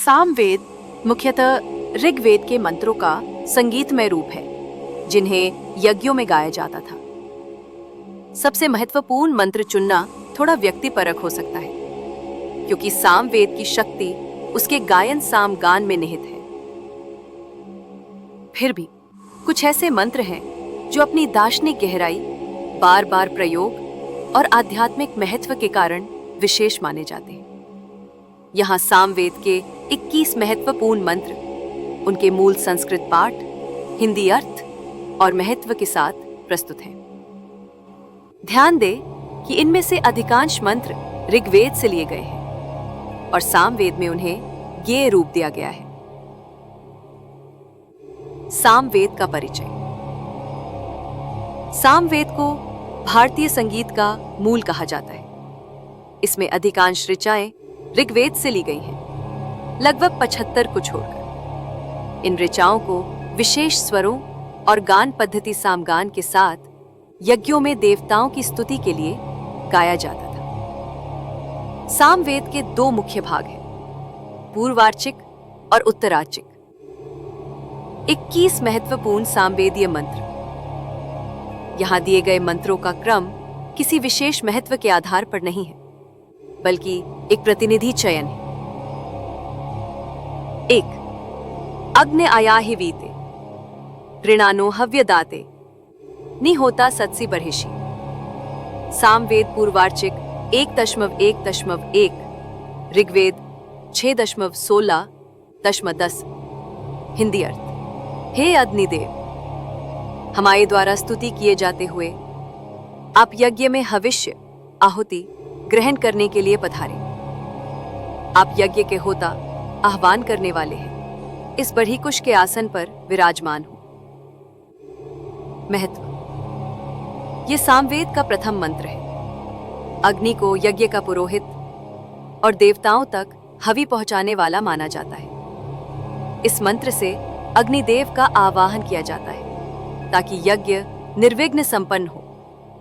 सामवेद मुख्यतः ऋग्वेद के मंत्रों का संगीतमय रूप है जिन्हें यज्ञों में गाया जाता था। सबसे महत्वपूर्ण मंत्र चुनना थोड़ा व्यक्तिपरक हो सकता है क्योंकि सामवेद की शक्ति उसके गायन सामगान में निहित है। फिर भी कुछ ऐसे मंत्र हैं जो अपनी दार्शनिक गहराई, बार बार प्रयोग और आध्यात्मिक महत्व के कारण विशेष माने जाते हैं। यहाँ सामवेद के 21 महत्वपूर्ण मंत्र उनके मूल संस्कृत पाठ, हिंदी अर्थ और महत्व के साथ प्रस्तुत हैं। ध्यान दें कि इनमें से अधिकांश मंत्र ऋग्वेद से लिए गए हैं और सामवेद में उन्हें गेय रूप दिया गया है। सामवेद का परिचय। सामवेद को भारतीय संगीत का मूल कहा जाता है। इसमें अधिकांश ऋचाएं ऋग्वेद से ली गई हैं, लगभग 75 को छोड़कर। इन ऋचाओं को विशेष स्वरों और गान पद्धति सामगान के साथ यज्ञों में देवताओं की स्तुति के लिए गाया जाता था। सामवेद के 2 मुख्य भाग हैं, पूर्वार्चिक और उत्तरार्चिक। 21 महत्वपूर्ण सामवेदीय मंत्र। यहां दिए गए मंत्रों का क्रम किसी विशेष महत्व के आधार पर नहीं है, बल्कि एक प्रतिनिधि चयन है। 1. अग्ने आयाहि वीते गृणानो हव्यदाते निहोता सत्सि बर्हिषि। सामवेद पूर्वार्चिक 1.1.1, ऋग्वेद 6.16.10। हिंदी अर्थ। हे अग्निदेव, हमारे द्वारा स्तुति किए जाते हुए आप यज्ञ में हविष्य आहुति ग्रहण करने के लिए पधारे। आप यज्ञ के होता आह्वान करने वाले हैं। इस बरहीकुश के आसन पर विराजमान हो। महत्व। यह सामवेद का प्रथम मंत्र है। अग्नि को यज्ञ का पुरोहित और देवताओं तक हवि पहुंचाने वाला माना जाता है। इस मंत्र से अग्निदेव का आवाहन किया जाता है ताकि यज्ञ निर्विघ्न संपन्न हो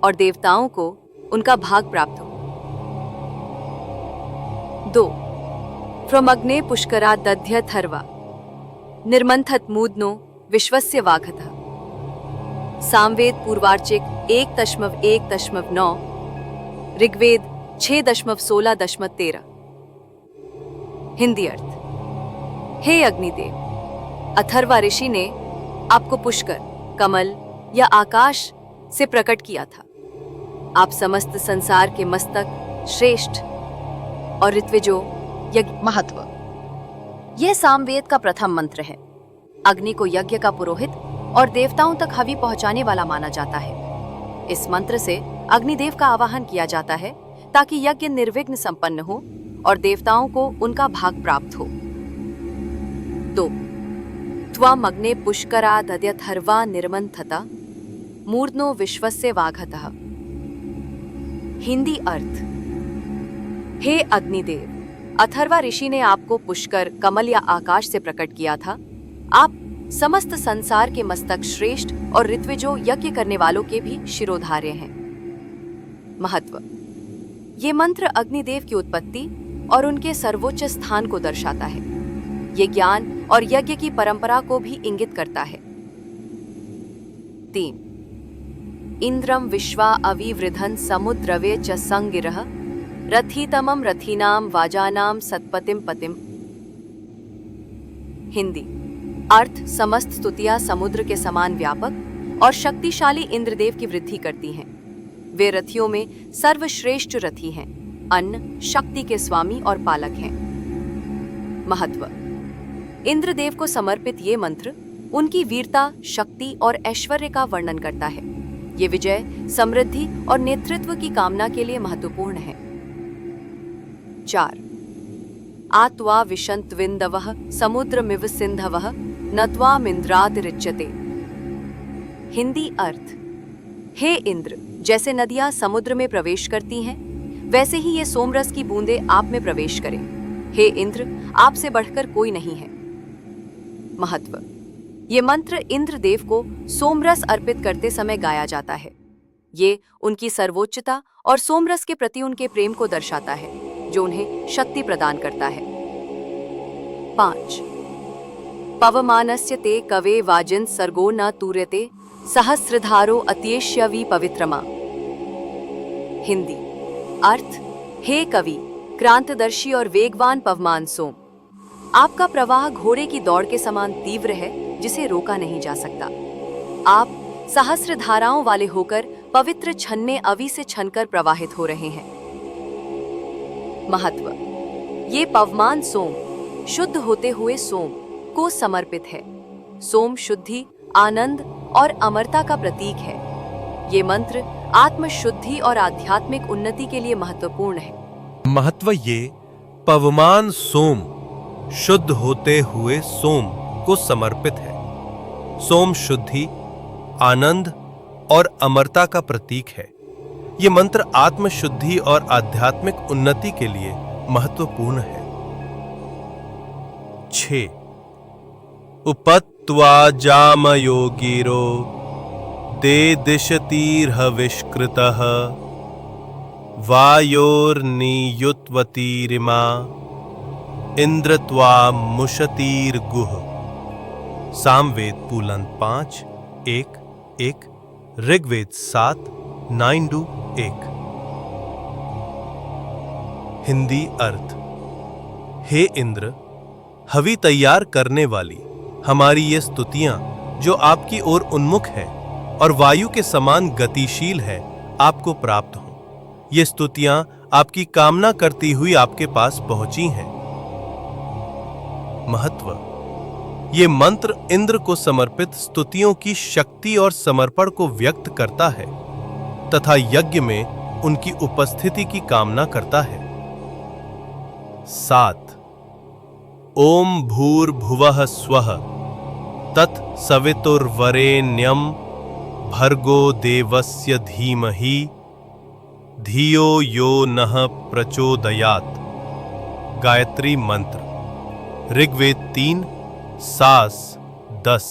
और देवताओं को उनका भाग प्राप्त हो। 2. फ्रॉम अग्ने पुष्करा दध्यथर्वा निर्मंथत मूदनो विश्वस्य वाघतः। सामवेद पूर्वार्चिक 1.1.9, ऋग्वेद 6.16.13। हिंदी अर्थ। हे अग्निदेव, अथर्वा ऋषि ने आपको पुष्कर, कमल या आकाश से प्रकट किया था। आप समस्त संसार के मस्तक, श्रेष्ठ और ऋत्विजो यज्ञ। महत्व। यह सामवेद का प्रथम मंत्र है। अग्नि को यज्ञ का पुरोहित और देवताओं तक हवि पहुंचाने वाला माना जाता है। इस मंत्र से अग्निदेव का आवाहन किया जाता है ताकि यज्ञ निर्विघ्न संपन्न हो और देवताओं को उनका भाग प्राप्त हो। 2. त्वम् अग्ने पुष्करा दध्यथर्वा निर्मंथता मूर्धनो विश्वस्य वाघतः। हिंदी अर्थ। हे अग्निदेव, अथर्वा ऋषि ने आपको पुष्कर, कमल या आकाश से प्रकट किया था। आप समस्त संसार के मस्तक, श्रेष्ठ और ऋत्विजो यज्ञ करने वालों के भी शिरोधार्य हैं। महत्व। ये मंत्र अग्निदेव की उत्पत्ति और उनके सर्वोच्च स्थान को दर्शाता है। ये ज्ञान और यज्ञ की परंपरा को भी इंगित करता है। 3. इंद्रम विश्वा अविवृधन समुद्रवे च संगिरः रथितमं रथीनाम वाजानाम सत्पतिम पतिम। हिंदी अर्थ। समस्त स्तुतियां समुद्र के समान व्यापक और शक्तिशाली इंद्रदेव की वृद्धि करती हैं। वे रथियों में सर्वश्रेष्ठ रथी हैं, अन्न, शक्ति के स्वामी और पालक हैं। महत्व। इंद्रदेव को समर्पित ये मंत्र उनकी वीरता, शक्ति और ऐश्वर्य का वर्णन करता है। ये विजय, समृद्धि और नेतृत्व की कामना के लिए महत्वपूर्ण है। 4. आत्वा विशंतविंदवः समुद्रमिव सिंधवः नत्वामिन्द्रातिरिच्यते। हिंदी अर्थ। हे इंद्र, जैसे नदियां समुद्र में प्रवेश करती हैं, वैसे ही ये सोमरस की बूंदें आप में प्रवेश करें। हे इंद्र, आपसे बढ़कर कोई नहीं है। महत्व। ये मंत्र इंद्रदेव को सोमरस अर्पित करते समय गाया जाता है। ये उनकी सर्वोच्चता और सोमरस के प्रति उनके प्रेम को दर्शाता है, जो उन्हें शक्ति प्रदान करता है। 5। पवमानस्य ते कवे वाजिन सर्गो न तूर्यते सहस्रधारो अत्येष्यवि पवित्रमा। हिंदी अर्थ, हे कवि, क्रांतदर्शी और वेगवान पवमान सोम, आपका प्रवाह घोड़े की दौड़ के समान तीव्र है जिसे रोका नहीं जा सकता। आप सहस्र धाराओं वाले होकर पवित्र छन्ने अवि से छनकर प्रवाहित हो रहे हैं। महत्व, ये पवमान सोम शुद्ध होते हुए सोम को समर्पित है। सोम शुद्धि, आनंद और अमरता का प्रतीक है। ये मंत्र आत्मशुद्धि और आध्यात्मिक उन्नति के लिए महत्वपूर्ण है। महत्व, ये पवमान सोम शुद्ध होते हुए सोम को समर्पित है। सोम शुद्धि, आनंद और अमरता का प्रतीक है। ये मंत्र आत्मशुद्धि और आध्यात्मिक उन्नति के लिए महत्वपूर्ण है। 6। उपत्वा जामयोगिरो दे दिशतीर्हविष्कृतः वायोर्नियुत्वतीरिमा इंद्रत्वा मुशतीर्गुह। सामवेद पुलंत 5:1-1, ऋग्वेद 7:9-1। हिंदी अर्थ, हे इंद्र, हवि तैयार करने वाली हमारी ये स्तुतियां जो आपकी ओर उन्मुख है और वायु के समान गतिशील है, आपको प्राप्त हों। ये स्तुतियां आपकी कामना करती हुई आपके पास पहुंची हैं। महत्व, ये मंत्र इंद्र को समर्पित स्तुतियों की शक्ति और समर्पण को व्यक्त करता है तथा यज्ञ में उनकी उपस्थिति की कामना करता है। 7। ओम भूर्भुवः स्वः तत्सवितुर्वरेण्यं भर्गो देवस्य धीमहि धियो यो नः प्रचोदयात्। गायत्री मंत्र, ऋग्वेद 3, सास 10,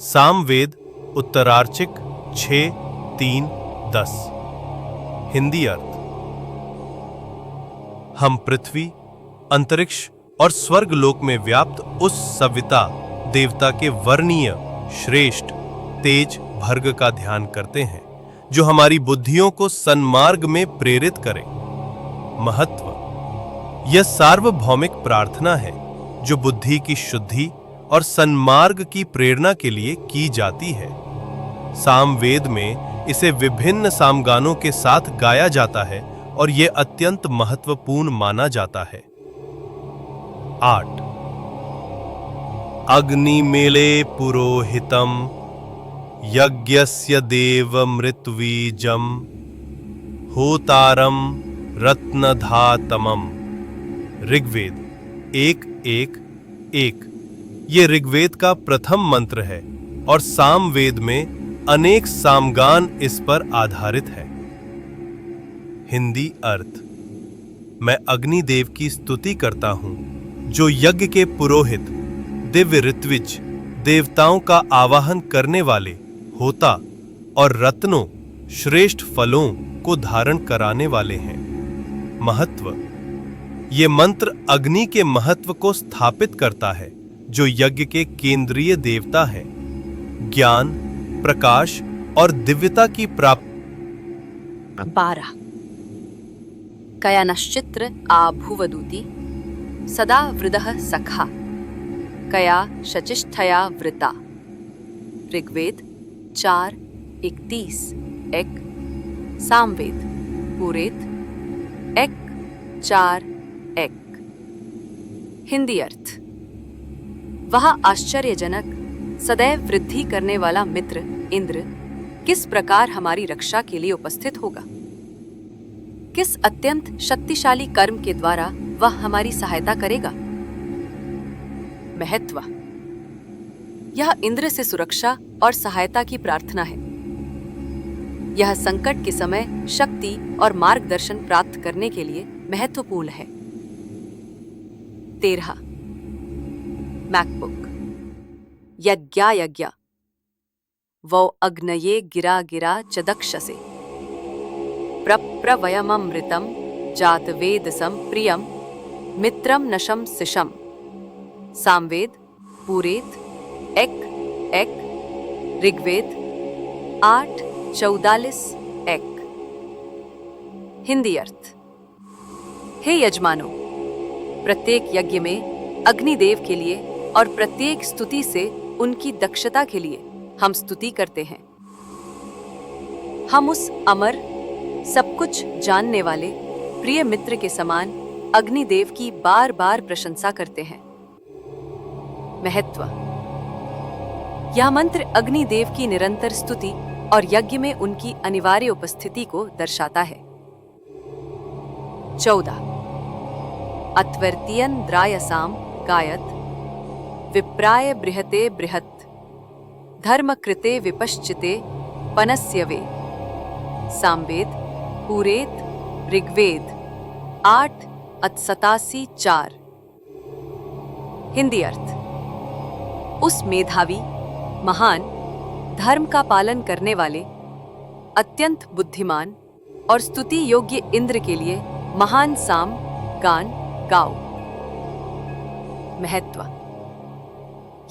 सामवेद उत्तरार्चिक 6:3-10। हिंदी अर्थ, हम पृथ्वी, अंतरिक्ष और स्वर्ग लोक में व्याप्त उस सविता देवता के वर्णीय श्रेष्ठ तेज भर्ग का ध्यान करते हैं जो हमारी बुद्धियों को सन्मार्ग में प्रेरित करे। महत्व, यह सार्वभौमिक प्रार्थना है जो बुद्धि की शुद्धि और सन्मार्ग की प्रेरणा के लिए की जाती है। सामवेद में इसे विभिन्न सामगानों के साथ गाया जाता है और यह अत्यंत महत्वपूर्ण माना जाता है। 8। अग्निमेले पुरोहितम यज्ञस्य देवमृत्वीजम होतारम रत्नधातमम। ऋग्वेद 1:1-1। ये ऋग्वेद का प्रथम मंत्र है और सामवेद में अनेक सामगान इस पर आधारित है। हिंदी अर्थ, मैं अग्निदेव की स्तुति करता हूं जो यज्ञ के पुरोहित, दिव्य ऋत्विज, देवताओं का आवाहन करने वाले, होता और रत्नों, श्रेष्ठ फलों को धारण कराने वाले हैं। महत्व, ये मंत्र अग्नि के महत्व को स्थापित करता है जो यज्ञ के केंद्रीय देवता है। ज्ञान, प्रकाश और दिव्यता की प्राप्ति। 12। कयानश्चित्र आभुवदूति सदा वृदः सखा कया शचिष्ठया वृता। ऋग्वेद 4:31 एक, सामवेद पुरेत 1:4-1। हिंदी अर्थ, वह आश्चर्यजनक सदैव वृद्धि करने वाला मित्र इंद्र किस प्रकार हमारी रक्षा के लिए उपस्थित होगा। किस अत्यंत शक्तिशाली कर्म के द्वारा वह हमारी सहायता करेगा। महत्व, यह इंद्र से सुरक्षा और सहायता की प्रार्थना है। यह संकट के समय शक्ति और मार्गदर्शन प्राप्त करने के लिए महत्वपूर्ण है। 13। मैकबुक यज्ञ वो अग्नये गिरा गिरा चदक्षसे प्रवयममृतम जातवेदसम प्रियम मित्रम नशम सिशम। सामवेद, पूरेत, एक, एक, ऋग्वेद 8:44 एक। हिंदी अर्थ। हे यजमानों, प्रत्येक यज्ञ में अग्निदेव के लिए और प्रत्येक स्तुति से उनकी दक्षता के लिए हम स्तुति करते हैं। हम उस अमर, सब कुछ जानने वाले प्रिय मित्र के समान अग्निदेव की बार बार प्रशंसा करते हैं। महत्व। यह मंत्र अग्निदेव की निरंतर स्तुति और यज्ञ में उनकी अनिवार्य उपस्थिति को दर्शाता है। 14 अत्वर्तियन्द्रायसाम गायत विप्राय बृहते बृहत् धर्मकृते विपश्चिते पनस्यवे। सामवेद, पूरेत, ऋग्वेद 8:87 हिंदी अर्थ। उस मेधावी, महान, धर्म का पालन करने वाले, अत्यंत बुद्धिमान और स्तुति योग्य इंद्र के लिए महान साम गान गाओ। महत्व।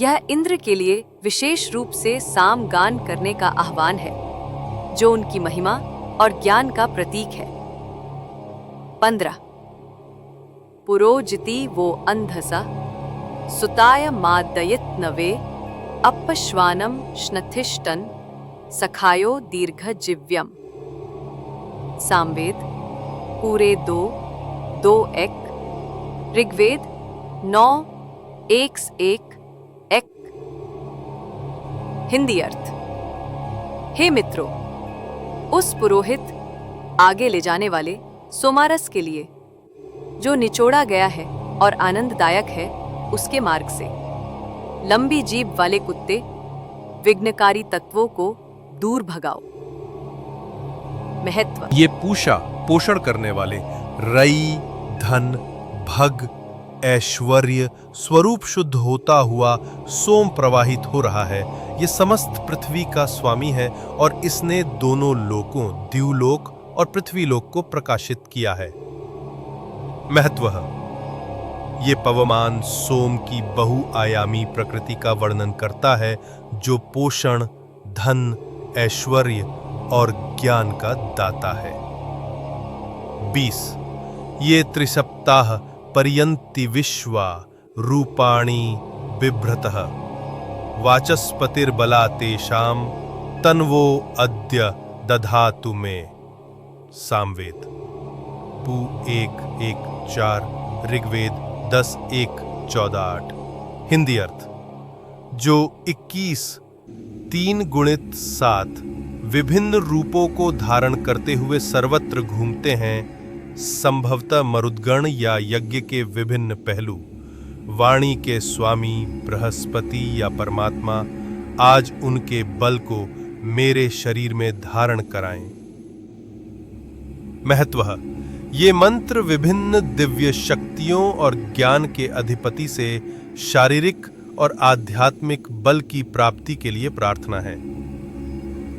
यह इंद्र के लिए विशेष रूप से साम गान करने का आह्वान है, जो उनकी महिमा और ज्ञान का प्रतीक है। 15 पुरोजिति वो अंधसा सुताय मादयित नवे अपश्वानम श्नथिष्टन सखायो दीर्घ जिव्यम। सामवेद, पूरे 2:2 ऋग्वेद 9:1 हिंदी अर्थ। हे मित्रों, उस पुरोहित, आगे ले जाने वाले सोमारस के लिए, जो निचोड़ा गया है और आनंददायक है, उसके मार्ग से लंबी जीभ वाले कुत्ते, विघ्नकारी तत्वों को दूर भगाओ। महत्व। ये पूषा, पोषण करने वाले, रई, धन, भग, ऐश्वर्य स्वरूप शुद्ध होता हुआ सोम प्रवाहित हो रहा है। ये समस्त पृथ्वी का स्वामी है और इसने दोनों लोकों, द्युलोक और पृथ्वीलोक को प्रकाशित किया है। महत्व। ये पवमान सोम की बहुआयामी प्रकृति का वर्णन करता है, जो पोषण, धन, ऐश्वर्य और ज्ञान का दाता है। 20 ये त्रिसप्ताह पर्यन्ति विश्वा रूपाणि बिभ्रतः वाचस्पतिर्बला तेषां तन्वो अद्य दधातु मे। सामवेद, पू 1:1-4 ऋग्वेद 10:1-14 हिंदी अर्थ। जो 21 3 गुणित 7 विभिन्न रूपों को धारण करते हुए सर्वत्र घूमते हैं, संभवतः मरुद्गण या यज्ञ के विभिन्न पहलू, वाणी के स्वामी बृहस्पति या परमात्मा, आज उनके बल को मेरे शरीर में धारण कराएं। महत्व। ये मंत्र विभिन्न दिव्य शक्तियों और ज्ञान के अधिपति से शारीरिक और आध्यात्मिक बल की प्राप्ति के लिए प्रार्थना है।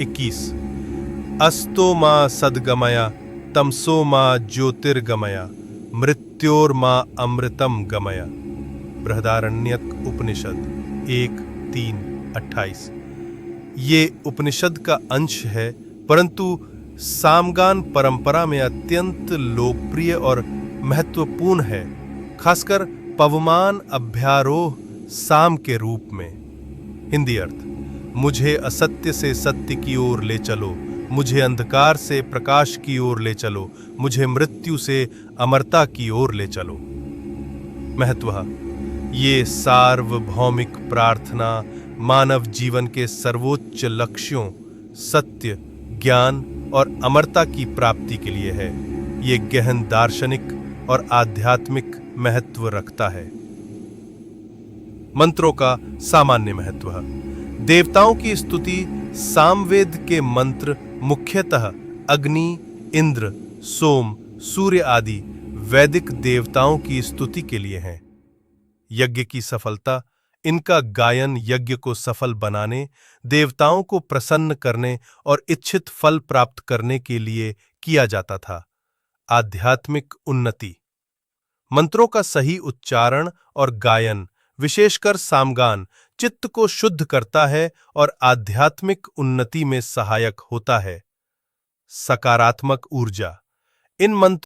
21 अस्तो मा सद्गमया तमसो मा ज्योतिर्गमया मृत्योर्मा अमृतम गमया। बृहदारण्यक उपनिषद 1:3-28। ये उपनिषद का अंश है, परंतु सामगान परंपरा में अत्यंत लोकप्रिय और महत्वपूर्ण है, खासकर पवमान अभ्यारोह साम के रूप में। हिंदी अर्थ। मुझे असत्य से सत्य की ओर ले चलो, मुझे अंधकार से प्रकाश की ओर ले चलो, मुझे मृत्यु से अमरता की ओर ले चलो। महत्व। ये सार्वभौमिक प्रार्थना मानव जीवन के सर्वोच्च लक्ष्यों, सत्य, ज्ञान और अमरता की प्राप्ति के लिए है। ये गहन दार्शनिक और आध्यात्मिक महत्व रखता है। मंत्रों का सामान्य महत्व। देवताओं की स्तुति। सामवेद के मंत्र मुख्यतः अग्नि, इंद्र, सोम, सूर्य आदि वैदिक देवताओं की स्तुति के लिए हैं। यज्ञ की सफलता। इनका गायन यज्ञ को सफल बनाने, देवताओं को प्रसन्न करने और इच्छित फल प्राप्त करने के लिए किया जाता था। आध्यात्मिक उन्नति। मंत्रों का सही उच्चारण और गायन विशेषकर सामगान चित्त को शुद्ध करता है और आध्यात्मिक उन्नति में सहायक होता है। सकारात्मक ऊर्जा। इन मंत्र